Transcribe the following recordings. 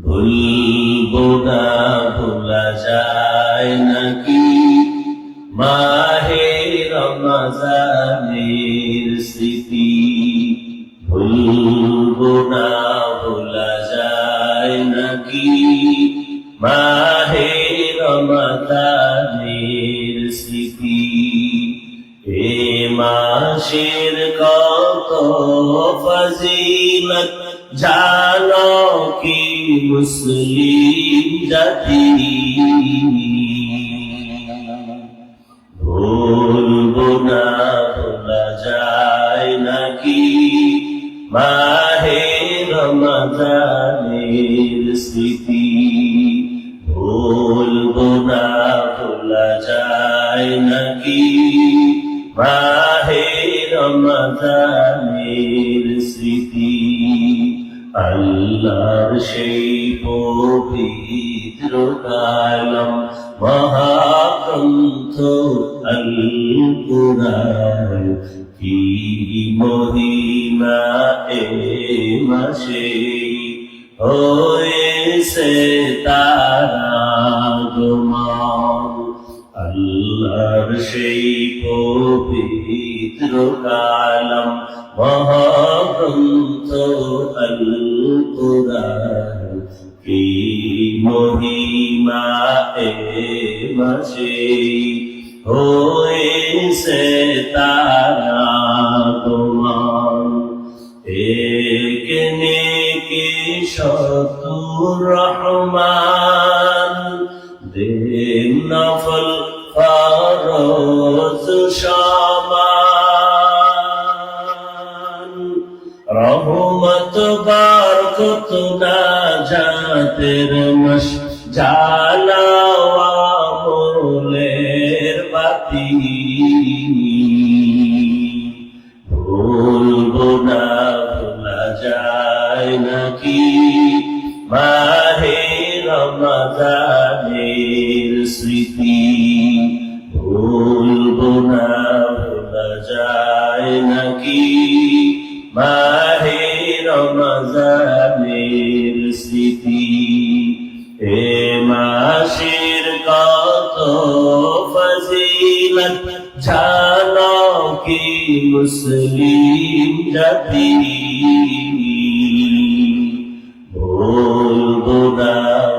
ভুলবো না, ভোলা যায় নাকি মাহে রমজানের স্মৃতি। ভুলবো না, ভোলা যায় নাকি মাহে রমজানের স্মৃতি। এ মাসের কত ফজিলত জানো কি মুসলিম জাতি। ভুলবো না, ভোলা যায় নাকি মাহে রমজানের স্মৃতি। ভুলবো না, ভোলা যায় নাকি মাহে রমজানের স্মৃতি। আল্লাহর সেই পবিত্র কালাম মহাগ্রন্থ আল কুরআন, কি মহিমা এ মাসে হয়েছে তার আগমন। আল্লাহর সেই পবিত্র কালাম মহাগ্রন্থ আল কুরআন, কি মহিমা এ মাসে হয়েছে তার আগমন। এক নেকি শতুর রহমান দেন নফল ফরজ সমান। রহমত বরকত নাজাতের মাস জ্বালাওয়া আমলের বাতি। ভুলবো না, ভোলা যায় নাকি মাহে রমজানের স্মৃতি। ভুলবো না, ভোলা যায় নাকি মাহে রমজানের স্মৃতি। এ মাসের কত ফজিলত জানো কি মুসলিম জাতি। ভুলবো না,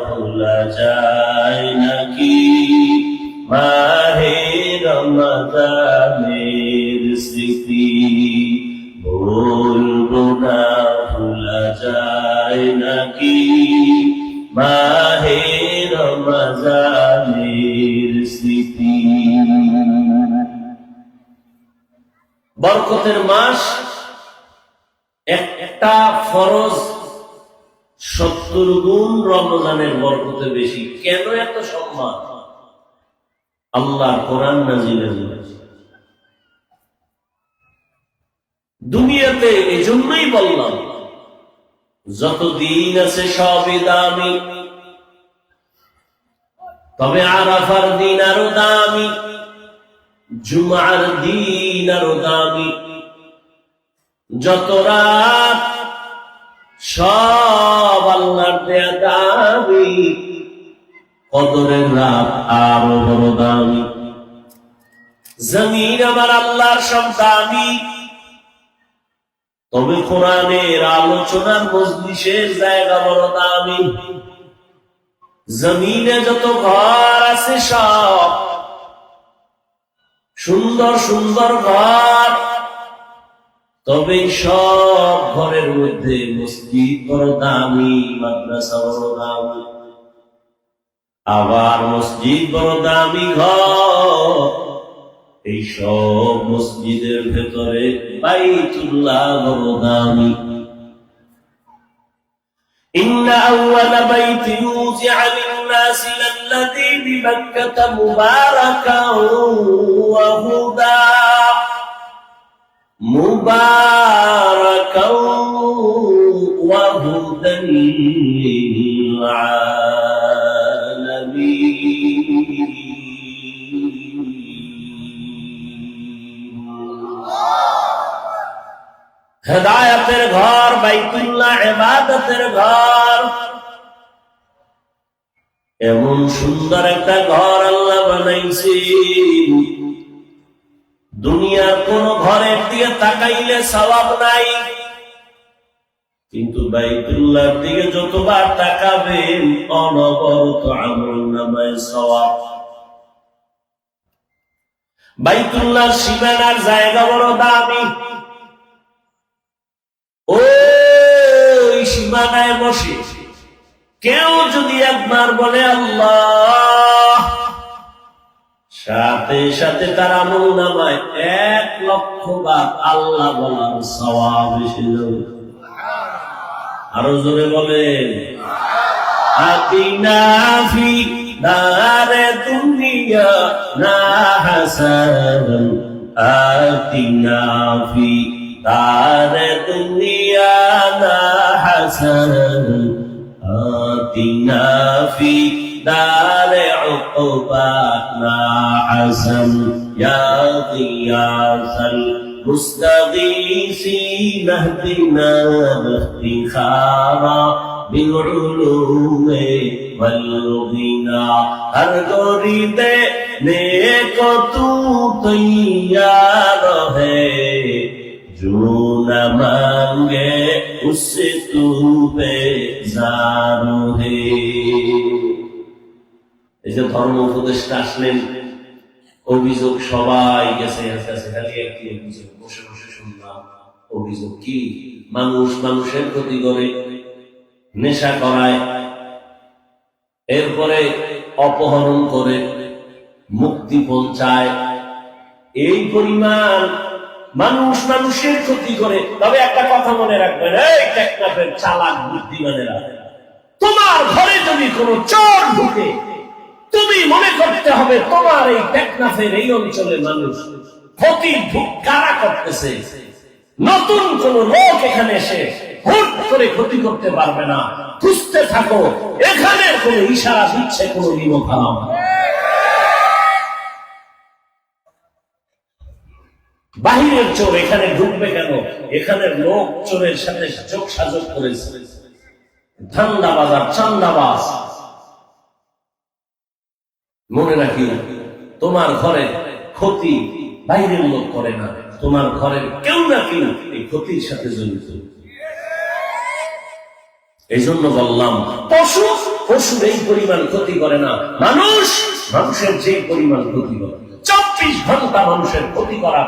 ভোলা যায় নাকি মাহে রমজানের স্মৃতি। ভুলবো না, ভোলা যায় নাকি মাহে রমজানের স্মৃতি। বরকতের মাস, একটা ফরজ 70 গুণ রমজানের বরকতে বেশি। কেন এত সম্মান? আল্লাহ কোরআন নাযিলের মাস। দুনিয়াতে এজন্যই বললাম যত দিন আছে সবই দামি, তবে আরাফার দিন আরো দামি, জুমার দিন আরো দামি। যত রাত সব আল্লাহর দেয়া দামি, কদরের রাত আরো বড় দামি। জমিন আমার আল্লাহর সব দামি, তবে কোরআনের আলোচনার মজলিসের জায়গা বড় দামি। জমিনে যত ঘর আছে সব সুন্দর সুন্দর ঘর, তবে সব ঘরের মধ্যে মসজিদ বড় দামি, মাদ্রাসা বড় দামি। আবার মসজিদ বড় দামি ঘর, এই সব মসজিদের ভেতরে বাইতুল্লাহ বড় দামি। ইন্না আউওয়ালা বাইতিন উযিআ লিন-নাসি লাল্লাযী বিবাক্কাতা মুবারাকান ওয়া হুদা, মুবারাকান ওয়া হুদান লিল আলামিন। হেদায়েতের ঘর বাইতুল্লাহ, ইবাদতের ঘর। এমন সুন্দর একটা ঘর আল্লাহ বানাইছে, দুনিয়ার কোন ঘরের দিকে তাকাইলে সওয়াব নাই, কিন্তু বাইতুল্লাহর দিকে যতবার তাকাবেন অনবরত আমলনামায় সওয়াব। বাইতুল্লাহর সীমানার জায়গা বড় দামি। ওই সীমানায় বসে কেউ যদি একবার বলে আল্লাহ, সাথে সাথে তার আমলনামায় 1,00,000 বার আল্লাহ বলার সওয়াব এসে যাবে। আরো জোরে বলেন, আতিনা ফি দারে দুনিয়া না হাসান, আতিনা ফি দারে দুনিয়া না হাসান, আতিনা ফি দারে উকবা না হাসান, ইয়া গিয়াসাল মুস্তাগীসিন ইহদিনা ইফতিখারা بالعلوم والغنى ہر گوریدے نیک تو تیار ہے جو نہ مانگے اس سے تو بیزار ہے। এই যে ধর্ম উপদেষ্টা আসলেন, অভিযোগ সবাই গেছে, খালি একটি অভিযোগ, বসে বসে শুনলাম। অভিযোগ কি? মানুষ মানুষের ক্ষতি করে, নেশা করায়, এরপরে অপহরণ করে, মুক্তিপণ চায়। এই পরিমাণ মানুষ মানুষের ক্ষতি করে। তবে একটা কথা মনে রাখবেন, এই টেকনাফের চালাক বুদ্ধিমানেরা, তোমার ঘরে যদি কোনো চোর ঢুকে, তুমি মনে করতে হবে তোমার এই টেকনাফের এই অঞ্চলের মানুষ ক্ষতি কারা করতেছে। নতুন কোন লোক এখানে এসে হুট করে ক্ষতি করতে পারবে না। খুঁজতে থাকো, এখানে কোন ইশারা দিচ্ছে কোন নিয়ম হারাম। বাহিরের চোর এখানে ঢুকবে কেন? এখানে লোক চোরের সাথে যোগ সাজক করেছে, ধান্দাবাজ আর চান্দাবাজ। মনে রাখি, তোমার ঘরে ক্ষতি বাইরের লোক করে না, তোমার ঘরের কেউ না কেউ এই ক্ষতির সাথে জড়িত। এই জন্য বললাম, পশু পশুর এই পরিমাণ ক্ষতি করে না, মানুষ মানুষের যে পরিমাণ ক্ষতি করে। 24 ঘন্টা মানুষের ক্ষতি করা,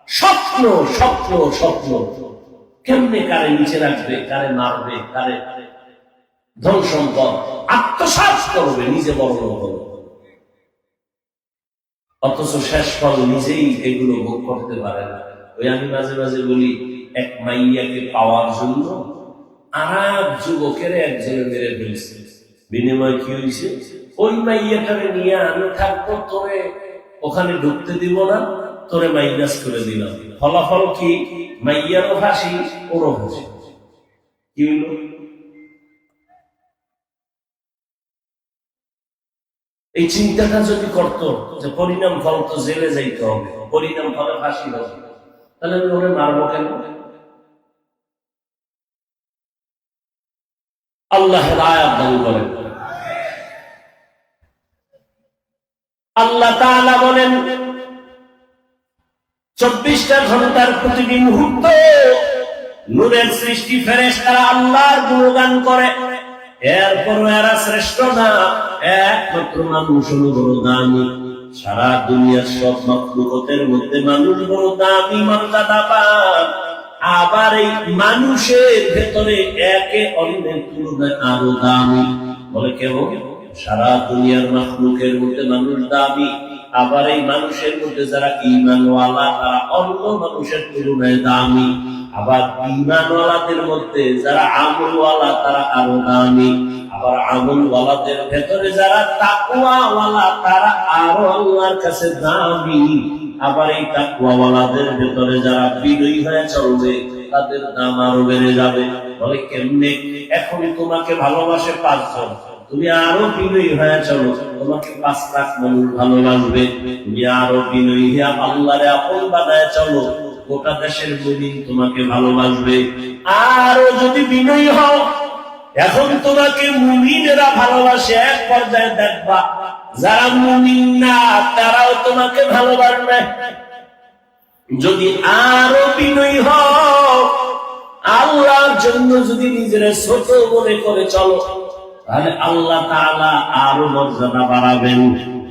স্বপ্ন স্বপ্ন স্বপ্ন, কেমনে কারে নিচে রাখবে, কারে মারবে, কারে ধন সম্পদ আত্মসাৎ করবে, নিজে বড় করবে, অথচ শেষ ফল নিজেই এগুলো ভোগ করতে পারে না। ওই আমি মাঝে মাঝে বলি, এক মাইয়াকে পাওয়ার জন্য আরেক যুবকের একজনে মেরে ফেলছে। বিনিময় কি হয়েছে? ওই মাইয়াটারে নিয়ে আমি থাকবো, তোরে ওখানে ঢুকতে দিব না, তোরে মাইনাস করে দিলাম। ফলাফল কি? মাইয়ারও ফাঁসি, ওরও ফাঁসি। কি হইল? এই চিন্তাটা যদি করতো যে পরিণাম ফল তো জেলে যাইতে হবে, পরিণাম ফলে ফাঁসি হবে, তাহলে আমি ওরে মারবো কেন? আল্লাহ হেদায়েত দান করেন। আল্লাহ তাআলা বলেন, 24টা ঘন্টার প্রতিটি মুহূর্ত নূরের সৃষ্টি ফেরেশতারা আল্লাহর গুণগান করে। এরপর এরা শ্রেষ্ঠ না, একমাত্র মানুষ হলো বড় দামি। সারা দুনিয়ার সব মাখলুকাতের মধ্যে মানুষ বড় দামি, মর্যাদাবান। আবার এই মানুষের ভেতরে একে অন্যের তুলনায় আরো দামি। বলে কেমন? সারা দুনিয়ার মাখলুকের মধ্যে মানুষ দামি, আবার এই মানুষের মধ্যে যারা ঈমানওয়ালা তারা অন্য মানুষের তুলনায় দামি, আবার ঈমানওয়ালাদের মধ্যে যারা আমলওয়ালা তারা আরো দামি, আবার আমলওয়ালাদের ভেতরে যারা তাকওয়াওয়ালা তারা আরো আল্লাহর কাছে দামি, আবার এই তাকওয়াওয়ালাদের ভেতরে যারা বিনয়ী হয়ে চলবে তাদের দাম আরো বেড়ে যাবে। বলে কেমনে? এখনই তোমাকে ভালোবাসে 5 জন, তুমি আরো বিনয়ী হয়ে চলো, তোমাকে 5 লাখ মানুষ ভালোবাসবে। তুমি আরো বিনয়ী হয়ে আল্লাহরে আপন বানায় চলো, গোটা দেশের মুমিন তোমাকে ভালোবাসবে। আরো যদি বিনয়ী হও, এখন তোমাকে মুমিনেরা ভালোবাসে, এক পর্যায়ে দেখবা যারা মুমিন না তারাও তোমাকে ভালোবাসবে। যদি আরো বিনয়ী হও, আল্লাহর জন্য যদি নিজের ছোট মনে করে চলো, তাহলে আল্লাহ তাআলা আরো মর্যাদা বাড়াবেন।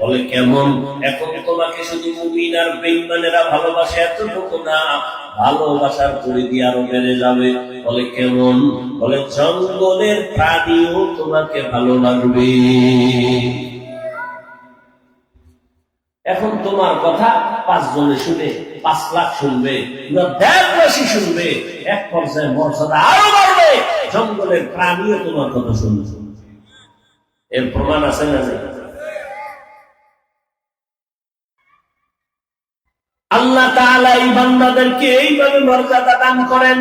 বলে কেমন? এখন তোমাকে শুধু মুমিন আর বেঈমানেরা ভালোবাসে এতটুকু না, ভালোবাসার পরিধি আরো বেড়ে যাবে। বলে কেমন? বলে জঙ্গলের প্রাণীও তোমাকে ভালোবাসবে। এখন তোমার কথা 5 জনে শুনে 5 লাখ শুনবে, দেশবাসী শুনবে, এক পর্যায়ে মর্যাদা আরো বাড়বে, জঙ্গলের প্রাণীও তোমার কথা শুনবে। এর প্রমাণ আছে না? আল্লাহ তাআলা এই বান্দাদেরকে এইভাবে মর্যাদা দান করেন।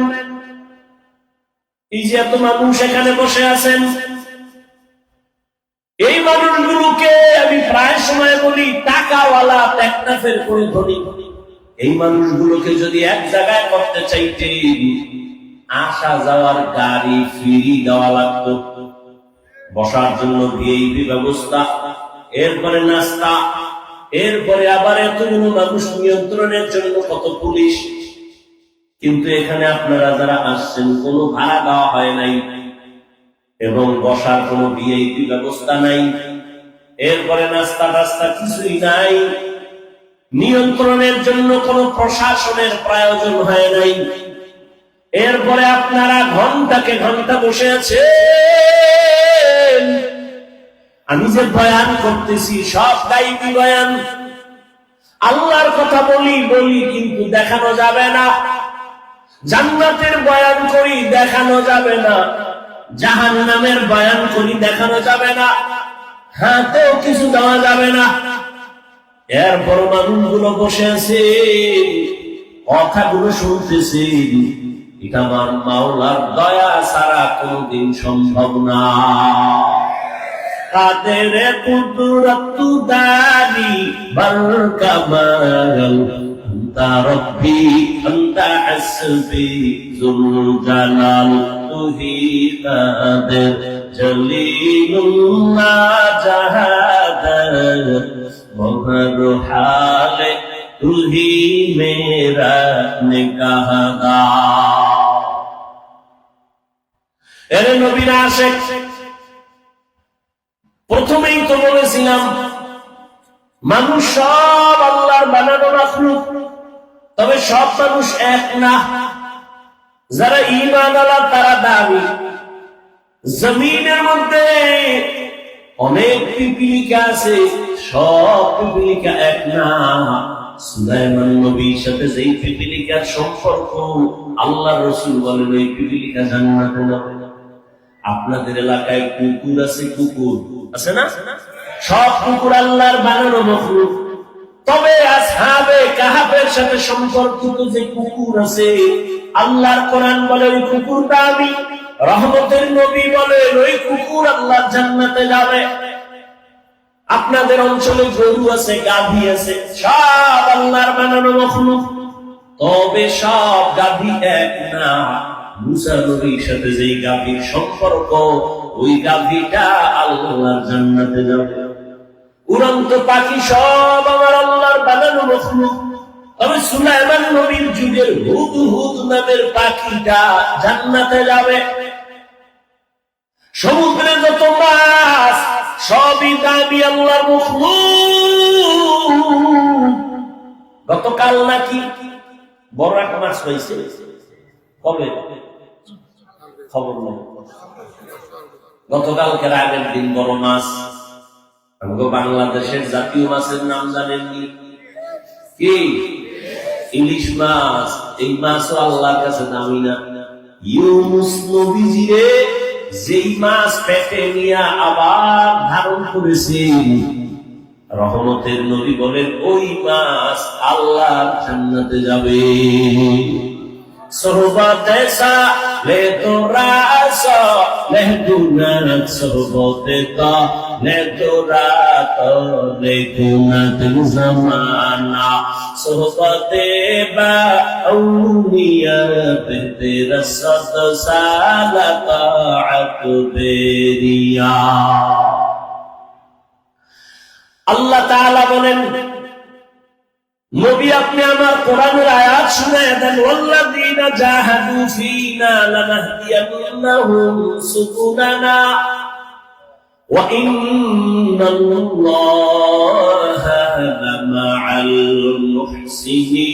এই যে এত মানুষ এখানে বসে আছেন, এই মানুষগুলোকে আমি প্রায় সময় বলি টাকাওয়ালা টেকনাফের করে ধরি। এই মানুষগুলোকে যদি এক জায়গায় করতে চাইতে আসা যাওয়ার গাড়ি ফ্রি দেওয়া লাগতো, বসার জন্য ভিআইপি ব্যবস্থা, এরপরে নাস্তা, এরপরে আবার এতগুলো মানুষ নিয়ন্ত্রণের জন্য কত পুলিশ। কিন্তু এখানে আপনারা যারা আসছেন কোনো ভাড়া দেওয়া হয় নাই এবং বসার কোনো ভিআইপি ব্যবস্থা নাই, এরপরে নাস্তা টাস্তা কিছুই নাই, নিয়ন্ত্রণের জন্য কোনো প্রশাসনের প্রয়োজন হয় নাই। এরপরে আপনারা ঘন্টাকে ঘন্টা বসে আছেন। আমি যে বয়ান করতেছি সব গাইবি বয়ান, আল্লাহর কথা বলি কিন্তু দেখানো যাবে না। জান্নাতের বয়ান করি, দেখানো যাবে না। জাহান্নামের বয়ান করি, দেখানো যাবে না। হাতেও কিছু দেওয়া যাবে না। এরপর মানুষগুলো বসে আছে, কথাগুলো শুনতেছে। এটা আমার মাওলার দয়া ছাড়া কোনদিন সম্ভব না। কাদের কুদরত দারি বরকামাল, আনতা রব্বি আনতা হাসবি যুল জালাল, তুহি কাদের জলিলুল্লাহ জাহাদাত, মহর হালে তুহি মেরা নিগাহদার। এর নবীর আশিক, প্রথমেই তো বলেছিলাম মানুষ সব আল্লাহর বানানো মাখলুক, তবে সব মানুষ এক না। যারা ঈমান আলা তারা দামি। জমিনের মধ্যে অনেক পিপিলিকা আছে, সব পিপিলিকা এক না। সুলাইমান নবীর সাথে যেই পিপিলিকার সম্পর্ক, আল্লাহ রাসূল বলেন ওই পিপিলিকা জান্নাতে যাবে। আপনাদের এলাকায় কুকুর আছে, কুকুর আছে না? সব কুকুর আল্লাহর বানানো মাখলুক, তবে আসহাবে কাহাফের সাথে সম্পর্কিত যে কুকুর আছে, আল্লাহর কোরআন বলে ওই কুকুরটা আমি, রহমতের নবী বলে ওই কুকুর আল্লাহর জান্নাতে যাবে। আপনাদের অঞ্চলে গরু আছে, গাভী আছে, সব আল্লাহর বানানো মাখলুক, তবে সব গাভী এক না। মুসা নবীর সাথে যে গাভীর সম্পর্ক, ওই গাভীটা আল্লাহর জান্নাতে যাবে। উড়ন্ত পাখি সব আমার আল্লাহর বানানো মাখলুক, তবে সুলাইমান নবীর যুগের হুদহুদ নামের পাখিটা জান্নাতে যাবে। সমুদ্রে যত মাছ সবই দামি আল্লাহর মাখলুক। গতকাল নাকি বড় একটা মাছ পাইছে, কবে খবর নেই, গতকালকের আগের দিন বড় মাছ। আমাকে বাংলাদেশের জাতীয় মাছের নাম জানেননি কি? ইলিশ মাছ। এই মাছও আল্লাহর কাছে দামি না। ইউনুস নবীজিরে যেই মাছ পেটে নিয়ে আবার ধারণ করেছেন, রহমতের নবী বলেন ওই মাছ আল্লাহর জান্নাতে যাবে। সোহবত ऐसा le to raso le gunat sohbote ta le to rato le gunat zamana sohbote ba awliya pe tera sad sala ta'at beriya আল্লাহ তাআলা বলেন নবী আপনি আমার কোরআনের আয়াত শুনায়া দেন ওয়াল্লাযীনা জাহাদু ফীনা লানাহদিয়ান্নাহুম সুবুলানা ওয়া ইন্নাল্লাহা লামাআল মুহসিনিন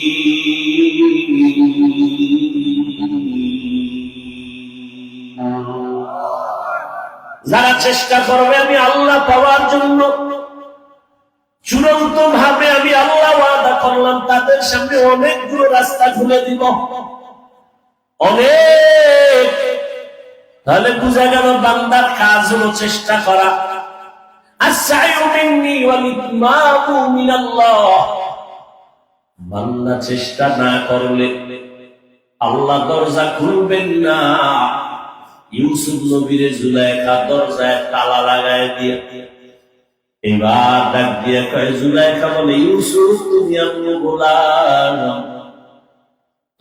যারা চেষ্টা করবে আমি আল্লাহ পাওয়ার জন্য চূড়ান্ত ভাবে আমি আল্লাহ ওয়াদা করলাম তাদের সামনে অনেকগুলো রাস্তা খুলে দিব অনেক তাহলে বুঝা গেল বান্দার কাজ হলো চেষ্টা করা আস-সা'য়ু মিন্নি ওয়াল ইতমামু মিনাল্লাহ বান্দা চেষ্টা না করলে আল্লাহ দরজা খুলবেন না ইউসুফ নবীর জুলাইখা দরজায় তালা লাগায় দিয়ে এবার ডাক দিয়ে কয় জুলাইখা বলে ইউসুফ তুমি আমার গোলাম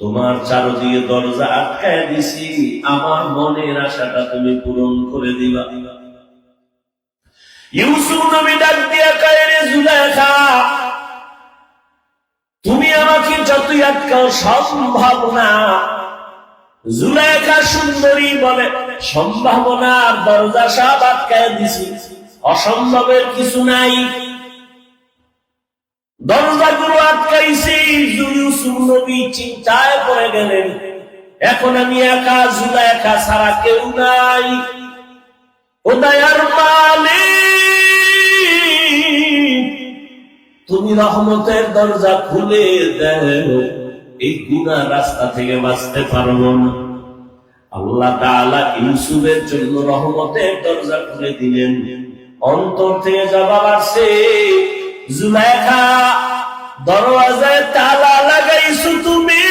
তোমার চারদিকে দরজা আটকায় দিছি আমার মনের আশাটা তুমি পূরণ করে দিবা ইউসুফ নবী ডাক দিয়ে কয় রে জুলাইখা তুমি আমাকে যতই আটকাও সম্ভব না জুলাইখা সুন্দরী বলে সম্ভাবনার দরজা সব আটকায় দিছি অসম্ভবের কিছু নাই দরজাগুলো আটকাইছি ইউসুফ নবী চিন্তায় পড়ে গেলেন এখন আমি একা জুলাইখা ছাড়া কেউ নাই ও দয়ার মালিক তুমি রহমতের দরজা খুলে দাও এই গুনাহ রাস্তা থেকে বাঁচতে পারবো না আল্লাহ তাআলা ইউসুফের জন্য রহমতের দরজা খুলে দিলেন অন্তর থেকে জবাব আসছে জুলাইখা দরওয়াজায় তালা লাগাইছো তুমি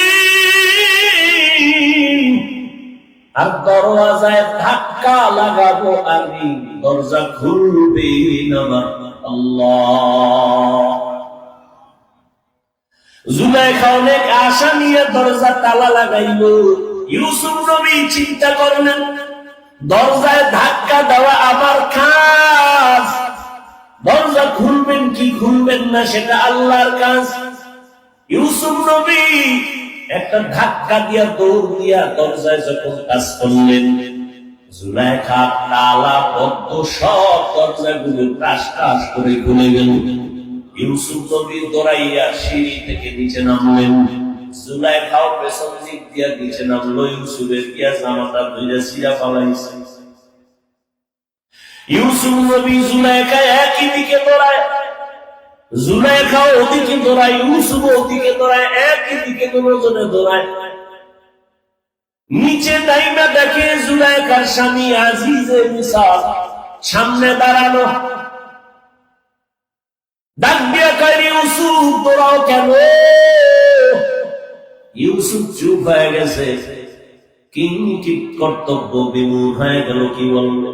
আর দরওয়াজায় ধাক্কা লাগাবো আমি দরজা খুলবে না আল্লাহ জুলাইখা অনেক আশা নিয়ে দরজা তালা লাগাইলো ইউসুফ নবী চিন্তা করলেন দরজায় ধাক্কা দেওয়া আমার কাজ দরজা খুলবেন কি খুলবেন না সেটা আল্লাহর কাজ ইউসুফ নবী একটা ধাক্কা দিয়া দৌড় দিয়া দরজায় যখন কাজ করলেন জুলাইখা তালা বদ্ধ সব দরজাগুলো টাস টাস করে খুলে গেল ইউসুফ নবী দৌড়াইয়া সিঁড়ি থেকে নিচে নামলেন জুলাইখাও পেছন দিক দিয়া নিচে নামলো ইউসুফের গিয়া জামাটা ধুইয়া ছিঁড়া পালাইছে ইউসুফ নবী জুলাইখা একই দিকে দৌড়ায় জুলাইখা ওদিকে দৌড়ায় ইউসুফ ওদিকে দৌড়ায় একই দিকে দুজনে দৌড়ায় নিচে নাইমা দেখে জুলাইখার স্বামী আজিজে মিসাল সামনে দাঁড়ানো ডাক দিয়া কয় ইউসুফ দৌড়াও কেন ইউসুফ চুপ হয়ে গেছে কিঞ্চিৎ কর্তব্য বিমূঢ় হয়ে গেল কি বলবো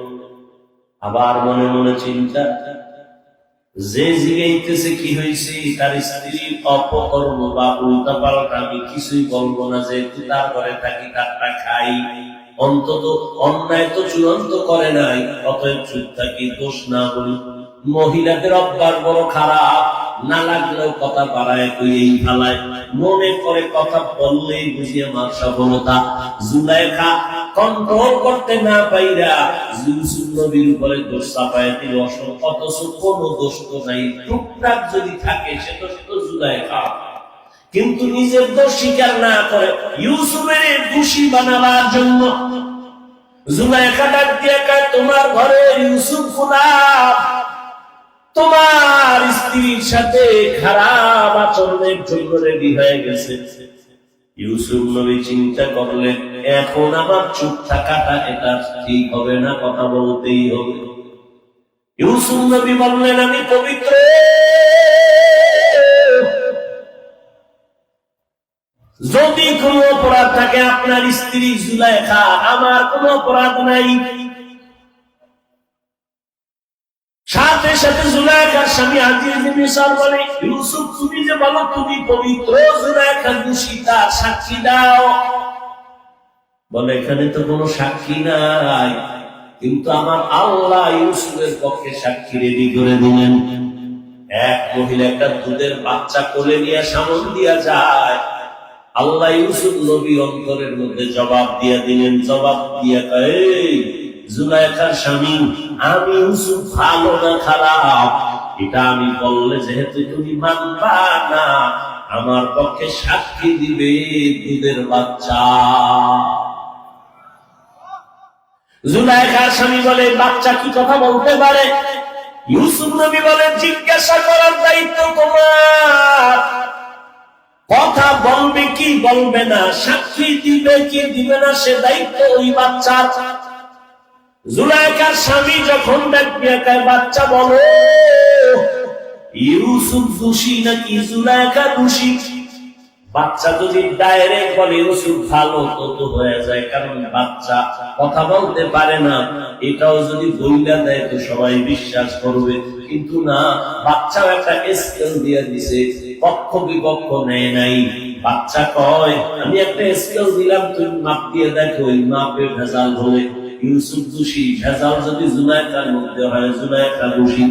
আবার মনে মনে চিন্তা যে জিগাইতেছে কি হয়েছে তার স্ত্রীর অপকর্ম বা উল্টা পাল্টা আমি কিছুই বলবো না যেহেতু তার ঘরে থাকি তারটা খাই অন্তত অন্যায় তো চূড়ান্ত করে নাই অতএব চুপ থাকি দোষ না বলি মহিলাদের অভ্যাস বড় খারাপ না লাগলেও কথা বাড়ায় তুই এই ফালায় মনে করে কথা বললেই বুঝিয়ে মার সফলতা জুলাইখা কন্ট্রোল করতে না পাইরা ইউসুফ নবীর উপরে দোষ চাপায় দিল অথচ কোনো দোষ তো নাই টুকটাক যদি থাকে সেটা তো জুলাইখা কিন্তু নিজের দোষ স্বীকার না করে ইউসুফের দোষী বানাবার জন্য জুলাইখা ডাক দিয়ে কয় তোমার ঘরে ইউসুফ গোলাম তোমার স্ত্রীর সাথে খারাপ আচরণের জন্য রেডি হয়ে গেছে ইউসুফ নবী চিন্তা করলেন এখন আমার চুপ থাকাটা এটা ঠিক হবে না কথা বলতেই হবে ইউসুফ নবী বললেন আমি পবিত্র যদি কোনো অপরাধ থাকে আপনার স্ত্রী জুলাইখা, আমার কোনো অপরাধ নাই। সাথে সাথে জুলাইখার স্বামী আজিজ মিশর বলে, ইউসুফ তুমি যে বলো তুমি পবিত্র, জুলাইখা দোষী, তার সাক্ষী দাও। বলে এখানে তো কোনো সাক্ষী নাই, কিন্তু আমার আল্লাহ ইউসুফের পক্ষে সাক্ষী রেডি করে দিলেন। এক মহিলা একটা দুধের বাচ্চা কোলে নিয়ে সামন দিয়া যায়, আল্লাহ ইউসুফ নবী অন্তরের মধ্যে জবাব দিয়া দিলেন। জবাব দিয়া কয়, জুলাইখার স্বামী, আমি ইউসুফ ভালো না খারাপ এটা আমি বললে যেহেতু তুমি মানবা না, আমার পক্ষে সাক্ষী দিবে দুধের বাচ্চা। জুলাইখার স্বামী বলে, বাচ্চা কি কথা বলতে পারে? ইউসুফ নবী বলে, জিজ্ঞাসা করার দায়িত্ব তোমার, কথা বলবে কি বলবে না, সাক্ষী দিবে কি দিবে না, সে দায়িত্ব ওই বাচ্চার। জুলাইখার স্বামী যখন ডাকবে, বাচ্চা বলো ইউসুফ দোষী নাকি জুলাইখা দোষী? বাচ্চা যদি ডাইরেক্ট বলে ইউসুফ ভালো, তো হয়ে যায়, কারণ বাচ্চা কথা বলতে পারে না। এটাও যদি বইলা দেয় তো সবাই বিশ্বাস করবে, কিন্তু না, বাচ্চাও একটা স্কেল দিয়ে দিছে, পক্ষ বিপক্ষ নেয় নাই। বাচ্চা কয়, আমি একটা স্কেল দিলাম, তুমি মাপ দিয়ে দেখো, ওই মাপে ভেজাল হলে ইউসুফ দোষী, ভেজাল যদি জুলাইখার মধ্যে হয় জুলাইখা দোষী।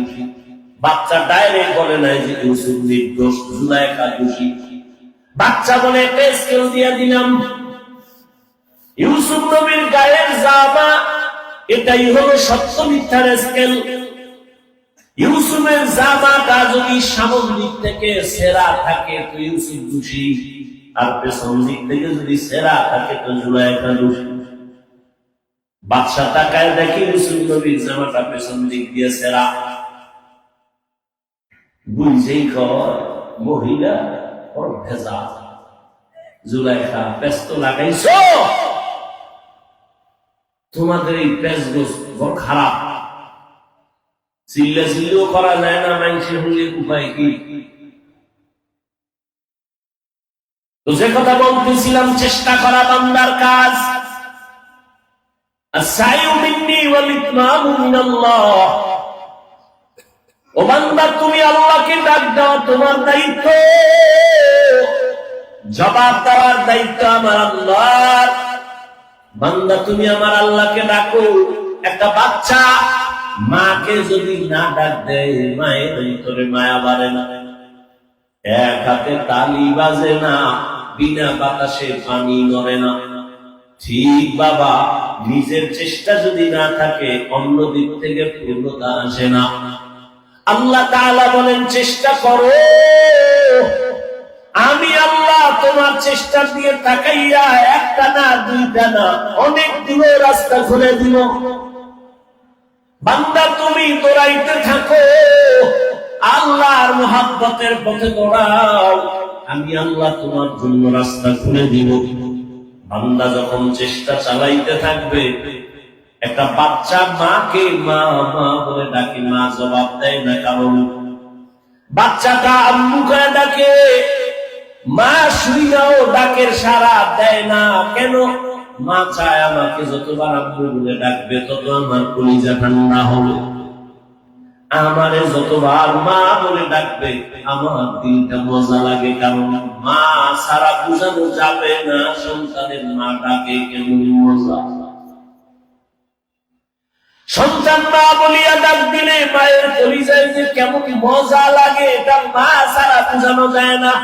বাচ্চা ডাইরেক্ট বলে নাই যে ইউসুফ নির্দোষ, জুলাইখা দোষী। বাচ্চা বলে একটা স্কেল দিয়ে দিলাম, ইউসুফ নবীর গায়ের জামা, এটাই হলো সত্য মিথ্যার স্কেল। ইউসুফের জামাটা যদি সামন দিক থেকে সেরা থাকে তো ইউসুফ দোষী, আর পেছন দিক থেকে যদি সেরা থাকে তো জুলাইখা দোষী। বাদশা তাকায় দেখে ইউসুফ নবীর জামাটা পেছন দিক দিয়ে সেরা, বুঝেই কর মহিলা ওর ভেজা। জুলাইখা, ব্যস্ত লাগাইছ, তোমাদের এই পেঁচগোছ বড় খারাপ, চিল্লা চিল্লিও করা যায় না, মানুষের হলে উপায় কি? তো যে কথা বলতেছিলাম, চেষ্টা করা বান্দার কাজ। আস-সাইয়ু মিন্নি ওয়াল ইতমামু মিনাল্লাহ। ও বান্দা, তুমি আল্লাহকে ডাক দাও, তোমার দায়িত্ব, জবাব দেওয়ার দায়িত্ব আমার আল্লাহর। বান্দা তুমি আমার আল্লাহকে ডাকো। একটা বাচ্চা মাকে যদি না ডাক দেয়, মায়ের ভিতরে মায়া বাড়ে না, এক হাতে তালি বাজে না, বিনা বাতাসে পানি নড়ে না। ঠিক বাবা, নিজের চেষ্টা যদি না থাকে অন্য দিক থেকে পূর্ণতা আসে না। আল্লাহ তাআলা বলেন, চেষ্টা করো, আমি আল্লাহ তোমার চেষ্টা দিয়ে তাকাইয়া একটা না দুইটা না অনেক দূরের রাস্তা খুলে দিব। বান্দা তুমি দৌড়াইতে থাকো, আল্লাহর মুহাব্বতের পথে দৌড়াও, আমি আল্লাহ তোমার জন্য রাস্তা খুলে দিব। বান্দা যখন চেষ্টা চালাইতে থাকবে, একটা বাচ্চা মাকে মা মা বলে ডাকে, মা জবাব দেয় না, কারণ বাচ্চাটা আম্মু করে ডাকে, মা শুইনাও ডাকের সাড়া দেয় না। কেন? মা চায় আমাকে যতবার আম্মু বলে ডাকবে তত আমার কলিজা ঠান্ডা হবে, আমারে যতবার মা বলে ডাকবে আমার দিনটা মজা লাগে, কারণ মা ছাড়া বুঝানো যাবে না সন্তানের মা ডাকে কেমন মজা। সন্তান মা বলিয়া ডাক দিলে মায়ের কলিজায় যে কেমন মজা লাগে, এটা মা ছাড়া বুঝানো যায় না।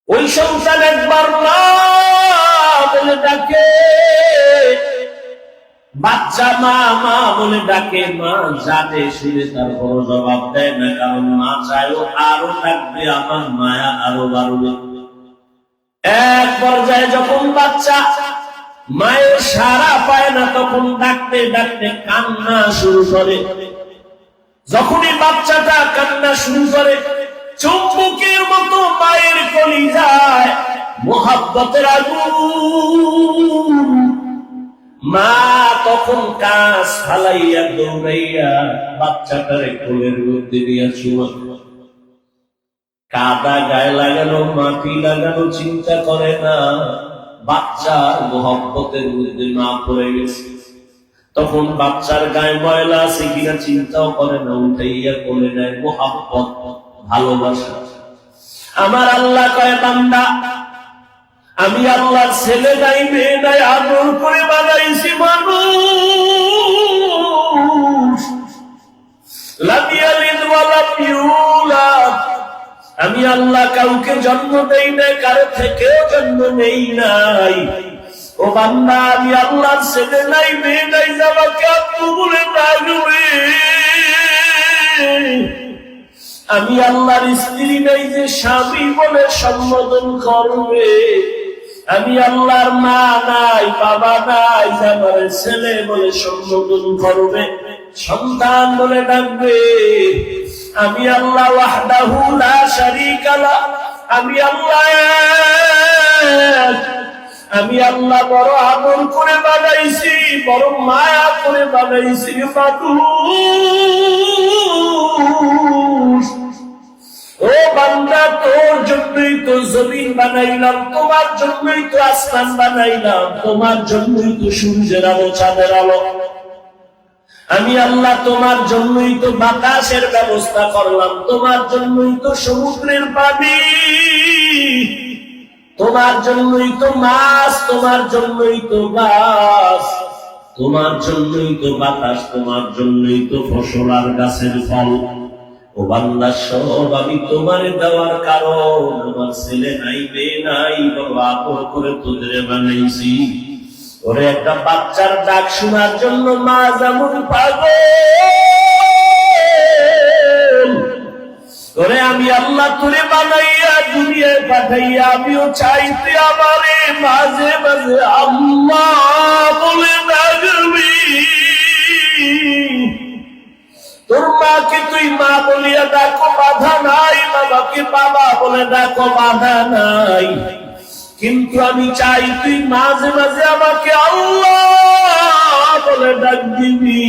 ওই সন্তান একবার মা বলে ডাকে, বাচ্চা মা মা বলে ডাকে, মা জানে শুনে তারপর জবাব দেয় না, কারণ মা চাইও আরো ডাকবে, আমার মায়া আরো বাড়বে। এক পর্যায়ে যখন বাচ্চা মায়ের সাড়া পায় না, তখন ডাকতে ডাকতে কান্না শুরু করে। যখনই বাচ্চাটা কান্না শুরু করে, চুম্বকের মতো মায়ের কলিজায় মোহাব্বতের আগুন। মা তখন কাজ ফালাইয়া দৌড়াইয়া বাচ্চাটারে কোলের মধ্যে দিয়া শুয়ে। কাদা গায়ে লাগানো, মাটি লাগানো চিন্তা করে না। বাচ্চার মোহব্বতের মধ্যে মা পড়ে গেছে, তখন বাচ্চার গায়ে ময়লা আছে কিনা চিন্তাও করে না, উঠাইয়া করে নেয় মোহাব্বত, ভালোবাসা। আমার আল্লাহ কয়, বান্দা আমি আল্লাহর ছেলে নাই মেয়ে নাই, আদর করে বানাইছি মানুষ। লাম ইয়ালিদ ওয়া লাম ইউলাদ, আমি আল্লাহ কাউকে জন্ম দেই নাই, কারো থেকেও জন্ম নেই নাই। ও বান্দা, আমি আল্লাহর ছেলে নাই মেয়ে নাই, আমাকে আব্বু বলে ডাকবে। আমি আল্লাহর স্ত্রী নাই যে স্বামী বলে সম্বোধন করবে। আমি আল্লাহর মা নাই বাবা নাই, আমার ছেলে বলে সম্বোধন করবে, সন্তান বলে ডাকবে। আমি আল্লাহ ওয়াহদাহু লা শারীকা লাহ, আমি আল্লাহ আমি আল্লাহ বড় আদর করে বানাইছি, বড় মায়া করে বানাইছি মানুষ। ও বান্দা, তোর জন্যই তো জমিন বানাইলাম, তোমার জন্যই তো আসমান বানাইলাম, তোমার জন্যই তো সূর্যের আলো চাঁদের আলো। আমি আল্লাহ তোমার জন্যই তো বাতাসের ব্যবস্থা করলাম, তোমার জন্যই তো সমুদ্রের পানি, তোমার জন্যই তো মাছ, তোমার জন্যই তো গাছ, তোমার জন্যই তো বাতাস, তোমার জন্যই তো ফসল আর গাছের ফল। ও বান্দা, সব আমি তোমার দেওয়ার কারণ। আমার ছেলে নাই মেয়ে নাই, বড় আদর করে তোদের বানাইছি। ওরে একটা বাচ্চার ডাক শোনার জন্য মা যেমন পাগল, ওরে আমি আল্লাহ তোরে বানাইয়া দুনিয়ায় পাঠাইয়া আমিও চাইতে আমারে মাঝে মাঝে আল্লাহ বলে ডাকবি। তোর মাকে তুই মা বলিয়া ডাকো, বাধা নাই, বাবাকে বাবা বলে ডাকো, বাধা নাই। কিন্তু আমি চাই তুই মাঝে মাঝে আমাকে আল্লাহ বলে ডাক দিবি।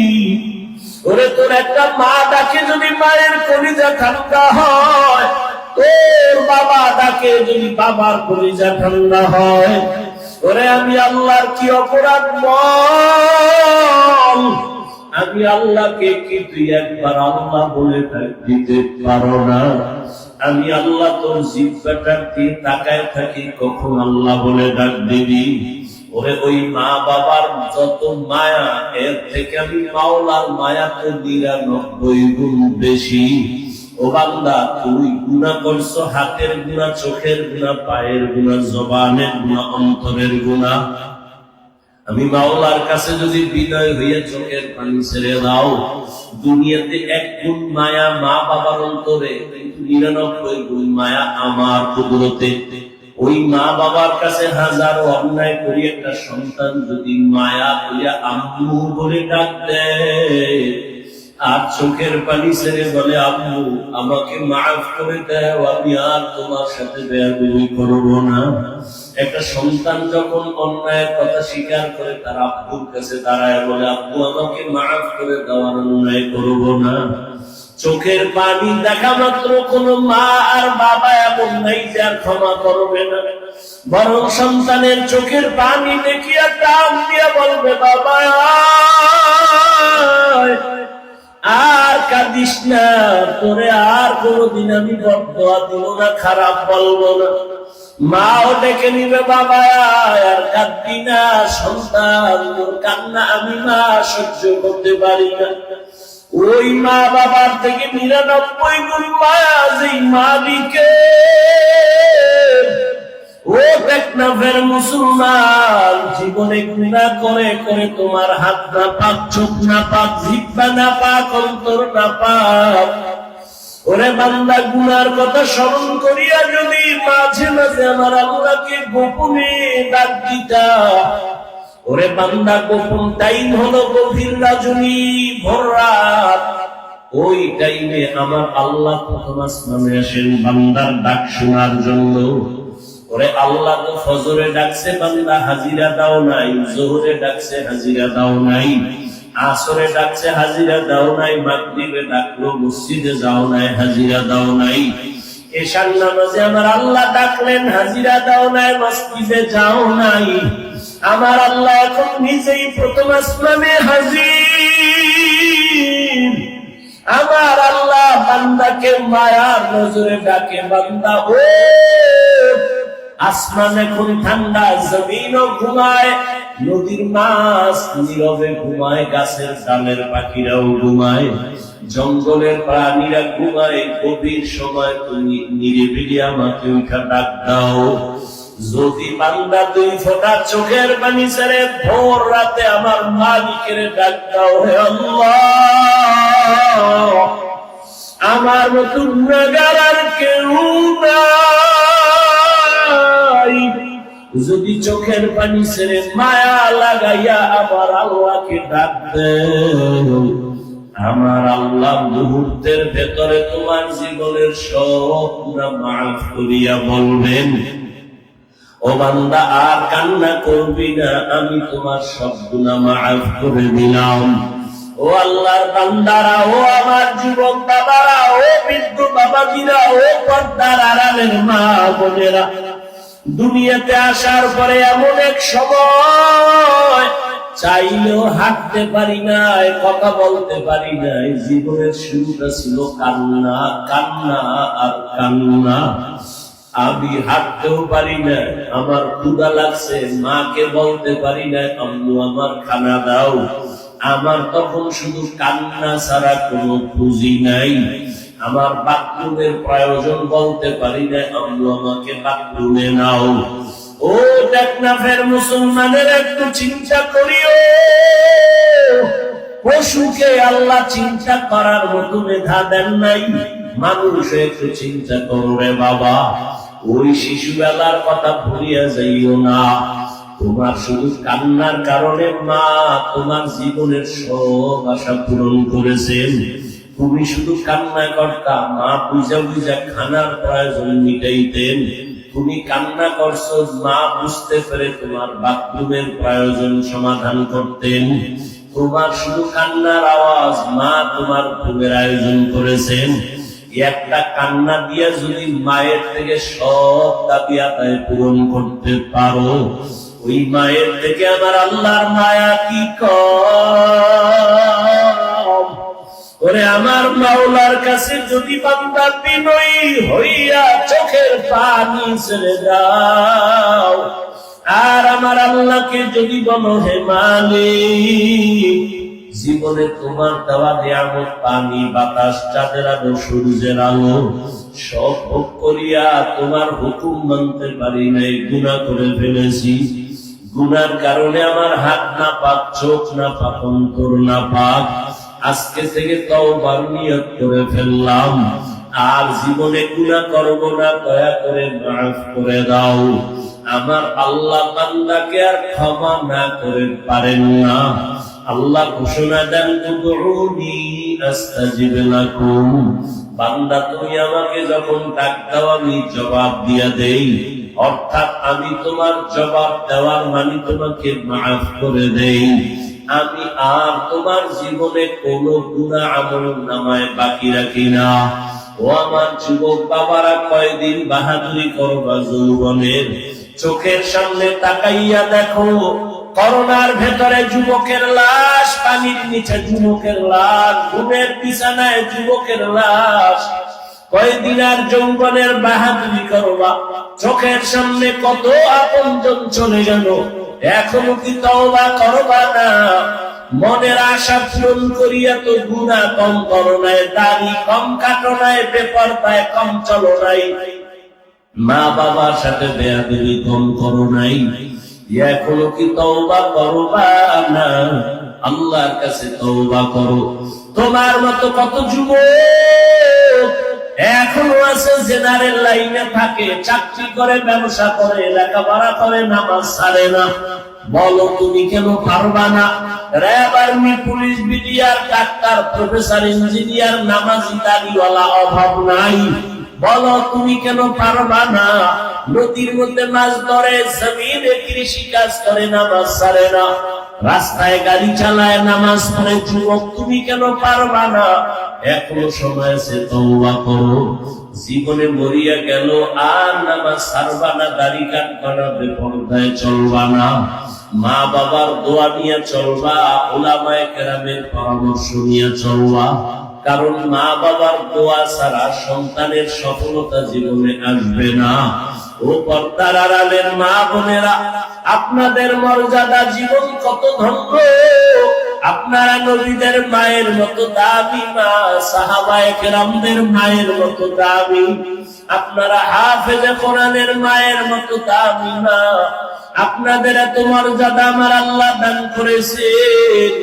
ওরে তোর একটা মা ডাকে যদি মায়ের কলিজা ঠান্ডা হয়, তোর বাবা ডাকে যদি বাবার কলিজা ঠান্ডা হয়। ওরে আমি আল্লাহর কি অপরাধ বল? আমি আল্লাহকে কি তুই একবার আল্লাহ বলে দিতে পারো না? আমি আল্লাহ তোর জিহ্বাটার দিয়ে তাকায় থাকি, কখন আল্লাহ বলে ডাক দিবি। ওরে ওই মা বাবার যত মায়া, এর থেকে আমি মাওলার মায়াতে 99 গুণ বেশি। ও বান্দা, তুই গুনাহ করছো, হাতের গুনাহ, চোখের গুনাহ, পায়ের গুনাহ, জবানের গুনাহ, অন্তরের গুনাহ। আমি মাওলার কাছে যদি বিনয় হইয়া চোখের পানি ছেড়ে দাও, দুনিয়াতে 1 গুণ মায়া মা বাবার অন্তরে, কিন্তু 99 গুণ মায়া আমার কুদরতে। ওই মা বাবার কাছে হাজারো অন্যায় করি একটা সন্তান যদি মায়া করিয়া আম্মু বলে ডাক দেয়, আর চোখের পানি ছেড়ে বলে আম্মু আমাকে মাফ করে দাও, আমি আর তোমার সাথে বেয়াদবি করব না। একটা সন্তান যখন অন্যায়ের কথা স্বীকার করে তার আব্বুর কাছে দাঁড়ায় বলে আব্বু আমাকে মাফ করে দাও, আর অন্যায় করব না। চোখের পানি দেখা মাত্র কোন মা আর বাবা এমন নাই যে আর ক্ষমা করবে না, বরং সন্তানের চোখের পানি দেখিয়া টান দিয়া বলবে বাবা আর কাঁদিস না, তোরে আর কোনদিন আমি বদদোয়া দিব না, খারাপ বলবো না। মাও ডেকে নিবে বাবা আর কাঁদবি না, সন্তান তোর কান্না আমি মা সহ্য করতে পারি না। ওই মা বাবার থেকে 99 গুণ মায়া যেই মালিকে। ও দেখ না ফের মুসলমান, জীবনে গুনাহ করে করে তোমার হাত না পাক, চোখ না পাক, জিহ্বা না পাক, অন্তর না পাক। ওরে বান্দা, গুনার কথা স্মরণ করিয়া যদি মাঝে মাঝে আমার আল্লাহকে গোপনে ডাক দিতা। ওরে বান্দা, গোপন টাইম হলো গভীর রজনী, ভোর রাত। ওই টাইমে আমার আল্লাহ প্রথম আসমানে আসেন বান্দার ডাক শোনার জন্য। ওরে আল্লাহ তো ফজরে ডাকছে বান্দা হাজিরা দাও নাই, জোহরে ডাকছে হাজিরা দাও নাই, আসরে ডাকছে হাজিরা দাও নাই, মাগরিবে ডাকলো মসজিদে যাও নাই, হাজিরা দাও নাই। এশার নামাজে আমার আল্লাহ ডাকলেন, হাজিরা দাও নাই, মসজিদে যাও নাই। আমার আল্লাহ এখন নিজেই প্রথম আসমানে হাজির। আমার আল্লাহ বান্দাকে মায়ার নজরে ডাকে, বান্দা ও। আসমান এখন ঠান্ডা, জমিনও ঘুমায়, নদীর মাছ নীরবে ঘুমায়, গাছের ডালের পাখিরাও ঘুমায়, জঙ্গলের প্রাণীরা ঘুমায়। গভীর সময় তুমি নিরিবিলি আমাকে উঠা ডাক দাও। যদি বান্দা 2 ফোঁটা চোখের পানি ছেড়ে ভোর রাতে আমার মালিকের ডাক দাও, হে আল্লাহ, আমার মতো গুনাহগার আর কেউ নাই। যদি চোখের পানি ছেড়ে মায়া লাগাইয়া আমার আল্লাহকে ডাক দেন, আমার আল্লাহ মুহূর্তের ভেতরে তোমার জীবনের সব গুনাহ মাফ করিয়া বলবেন, ও বান্দা আর কান্না করবি না, আমি তোমার সব গুনাহ মাফ করে দিলাম। ও আল্লাহর বান্দারা, ও আমার যুবক বাবারা, ও বৃদ্ধ বাবাজিরা, ও পর্দার আড়ালের মা বোনেরা, দুনিয়াতে আসার পরে এমন এক সময় চাইলেও হাঁটতে পারি নাই, কথা বলতে পারি নাই। জীবনের শুরুটা ছিল কান্না, কান্না আর কান্না। আমি হাঁটতেও পারি না, আমার ক্ষুধা লাগছে, মাকে বলতে পারি না আম্মু আমার খানা দাও। আমার তখন শুধু কান্না ছাড়া কোনো পুঁজি নাই। আমার বাথরুমের প্রয়োজন বলতে পারি না আম্মু আমাকে বাথরুমে নাও। ও টেকনাফের মুসলমানের একটু চিন্তা করিও, পশুকে আল্লাহ চিন্তা করার মতো মেধা দেন নাই, মানুষ একটু চিন্তা করো রে বাবা। ওই শিশুবেলার কথা ভুলিয়া যাইও না। তোমার শুধু কান্নার কারণে মা তোমার জীবনের সব আশা পূরণ করেছেন। তুমি শুধু কান্না করতা, মা বুঝা বুঝা খানার প্রয়োজন মিটাইতেন। তুমি কান্না করছো, মা বুঝতে পেরে তোমার বাথরুমের প্রয়োজন সমাধান করতেন। তোমার শুধু কান্নার আওয়াজ, মা তোমার ঘুমের আয়োজন করেছেন। একটা কান্না দিয়া যদি মায়ের থেকে সব দাবি আদায় পূরণ করতে পারো, ওই মায়ের থেকে আমার আল্লাহর মায়া কি কম। ওরে আমার মাওলার কাছে যদি বান্দা বিনয়ী হইয়া চোখের পানি ছেড়ে দাও, আর আমার আল্লাহকে যদি বলো, হে মালিক, জীবনে তোমার দেওয়া নিয়ামত, পানি, বাতাস, চাঁদের আলো, সূর্যের আলো সব ভোগ করিয়া তোমার হুকুম মানতে পারি নাই, গুনাহ করে ফেলেছি। গুনার কারণে আমার হাত না পাক, চোখ না পাক, অন্তর না পাক। আজকে থেকে তওবার নিয়ত করে ফেললাম, আর জীবনে গুনাহ করব না, দয়া করে মাফ করে দাও। আমার আল্লাহ বান্দাকে আর ক্ষমা না করে পারেন না। আল্লাহ ঘোষণা দেন, উদউনি আস্তাজিব লাকুম। বান্দা তুমি আমাকে যখন ডাক দাও আমি জবাব দিয়া দেই, অর্থাৎ আমি তোমার জবাব দেওয়ার মানে তোমাকে মাফ করে দেই। আমি আর তোমার জীবনে কোনো গুনাহ আমল নামায় বাকি রাখি না। ও আমার যুবক বাবারা, কয়দিন বাহাদুরি করবা যৌবনের? চোখের সামনে তাকাইয়া দেখো, করোনার ভেতরে যুবকের লাশ, পানির নিচে যুবকের লাশ, ঘুমের বিছানায় যুবকের লাশ। কয়দিন আর যৌবনের বাহাদুরি করবা? চোখের সামনে কত আপনজন চলে গেল, এখনো কি তওবা করবা না? মনের আশা পূরণ করিয়া তো গুনাহ কম করো নাই, দাড়ি কম কাটো নাই, বেপরদায় কম চলো নাই, মা বাবার সাথে বেয়াদবি কম করো নাই। এখনো কি তওবা করবা না? আল্লাহর কাছে তওবা করো। তোমার মতো কত যুবক এখনো আছে জেনারেল লাইনে থাকে, চাকরি করে, ব্যবসা করে, লেখাপড়া করে, নামাজ ছাড়ে না। বলো তুমি কেন পারবা না? RAB, army, police, BDR, doctor, professor, engineer, নামাজি, দাড়িওয়ালা অভাব নাই। বলো তুমি কেন পারবা না? নদীর মধ্যে মাছ ধরে, জমিনে কৃষি কাজ করে, নামাজ ছাড়ে না, রাস্তায় গাড়ি চালায়, নামাজ পড়ে। যুবক তুমি কেন পারবা না? এখনো সময় আছে, তওবা করো। জীবনে মরিয়া গেল আর নামাজ ছাড়বা না, দাড়ি কাটবা না, বেপরদায় চলবা না, মা বাবার দোয়া নিয়ে চলবা, উলামায়ে কেরামের পরামর্শ নিয়ে চলবা। কারণ মা বাবার দোয়া ছাড়া সন্তানের সফলতা জীবনে আসবে না। ও পর্দার আড়ালের মা বোনেরা, আপনাদের মর্যাদা, জীবন কত ধন্য। আপনারা নবীদের মায়ের মতো দামি মা, সাহাবায়ে কেরামদের মায়ের মতো দামি, আপনারা হাফেজে কোরআনের মায়ের মতো দামি মা। আপনাদের এত মর্যাদা আমার আল্লাহ দান করেছেন।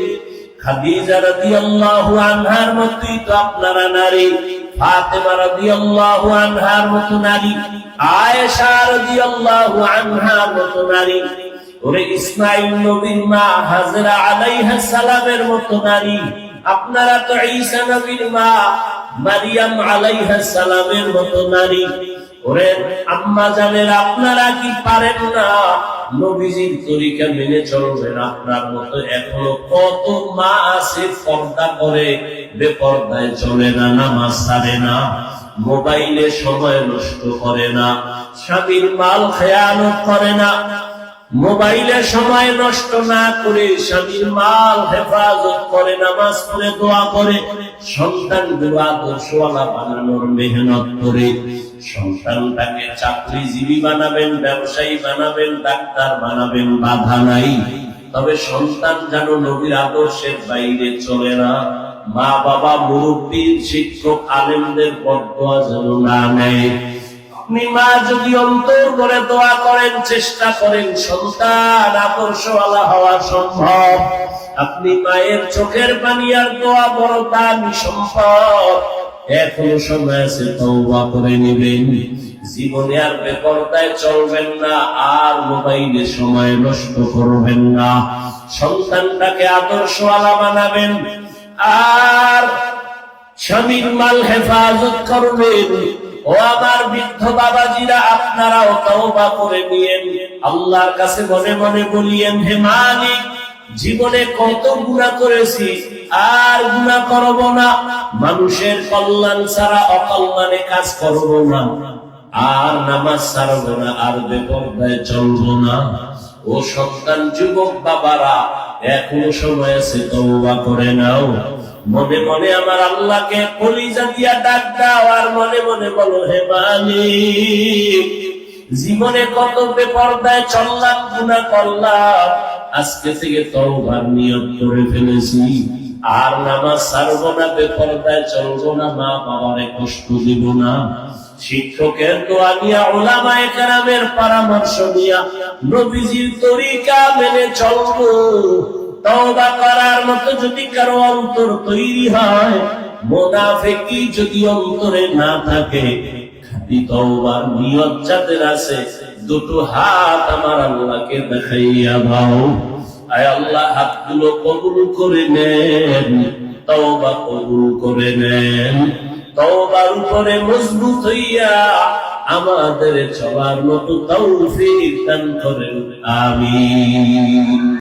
খাদিজা রাদিয়াল্লাহু আনহার মতোই তো আপনারা নারী, ফাতেমা রাদিয়াল্লাহু আনহার মতো নারী, আয়েশা রাদিয়াল্লাহু আনহার মতো নারী, ওরে ইসমাঈল নবীর মা হাজরা আলাইহিস সালামের মতো নারী। আপনারা তো ঈসা নবীর মা মারিয়াম আলাইহিস সালামের মতো নারী। ওরে আম্মা জানেন, আপনারা কি পারেন না নবীজির তরিকা মেনে চলবেন? আপনার মতো এখনো কত মা আছে পর্দা করে, বেপর্দায় চলে না, নামাজ ছাড়ে না, মোবাইলে সময় নষ্ট করে না, স্বামীর মাল খেয়ানত করে না। মোবাইলে সময় নষ্ট না করে স্বামীর মাল হেফাজত করে, নামাজ পড়ে, দোয়া করে, সন্তান গুলো আদর্শওয়ালা বানানোর মেহনত করে। সন্তানটাকে চাকরিজীবী বানাবেন, ব্যবসায়ী বানাবেন, ডাক্তার বানাবেন, বাধা নাই। তবে সন্তান যেন নবীর আদর্শের বাইরে চলে না। মা বাবা, মুরব্বী, শিক্ষক, আলেমদের বদদোয়া যেন না নেয়। আপনি মা যদি অন্তর করে দোয়া করেন, চেষ্টা করেন, সন্তান আদর্শওয়ালা হওয়া সম্ভব। আপনি মায়ের চোখের পানি আর দোয়া বড় দামি সম্পদ। এখনো সময় আছে, তওবা করে নেবেন। জীবনে আর বেপরদায় চলবেন না, আর মোবাইলে সময় নষ্ট করবেন না। সন্তানটাকে আদর্শওয়ালা বানাবেন, আর স্বামীর মাল হেফাজত করবেন। ও আমার বৃদ্ধ বাবাজিরা, আপনারাও তওবা করে নিয়েন। আল্লাহর কাছে মনে মনে বলিয়েন, হে মালিক, জীবনে কত গুনাহ করেছি, আর গুনাহ করব না। মানুষের কল্যাণ ছাড়া অকল্যাণে কাজ করব না, আর নামাজ ছাড়ব না, আর বেপরদায় চলব না। ও সন্তান, যুবক বাবারা, এখনো সময় আছে, তওবা করে নাও। মনে মনে আমার আল্লাহকে কলিজা দিয়া ডাক দাও, আর মনে মনে বলো, হে মালিক, জীবনে কত বেপরদায় চললাম, গুনাহ করলাম, আজকে থেকে তওবার নিয়ত করে ফেলেছি, আর নামাজ ছাড়বো না, বেপরদায় চলবো না, মা বাবারে কষ্ট দিব না। শিক্ষকের দোয়া নিয়া, উলামায়ে কেরামের পরামর্শ নিয়া, নবীজির তরিকা মেনে চলবো। তওবা করার মতো যদি কারো অন্তর তৈরি হয়, মুনাফিকি যদি অন্তরে না থাকে, খাঁটি তওবার নিয়ত যাদের আছে, দুটো হাত আমার আল্লাহকে দেখাইয়া দাও। আয় আল্লাহ, হাতগুলো কবুল করে নেন, তওবা কবুল করে নেন। তওবার উপরে মজবুত হইয়া আমাদের চলার মতো তৌফিক দান করেন। আমিন।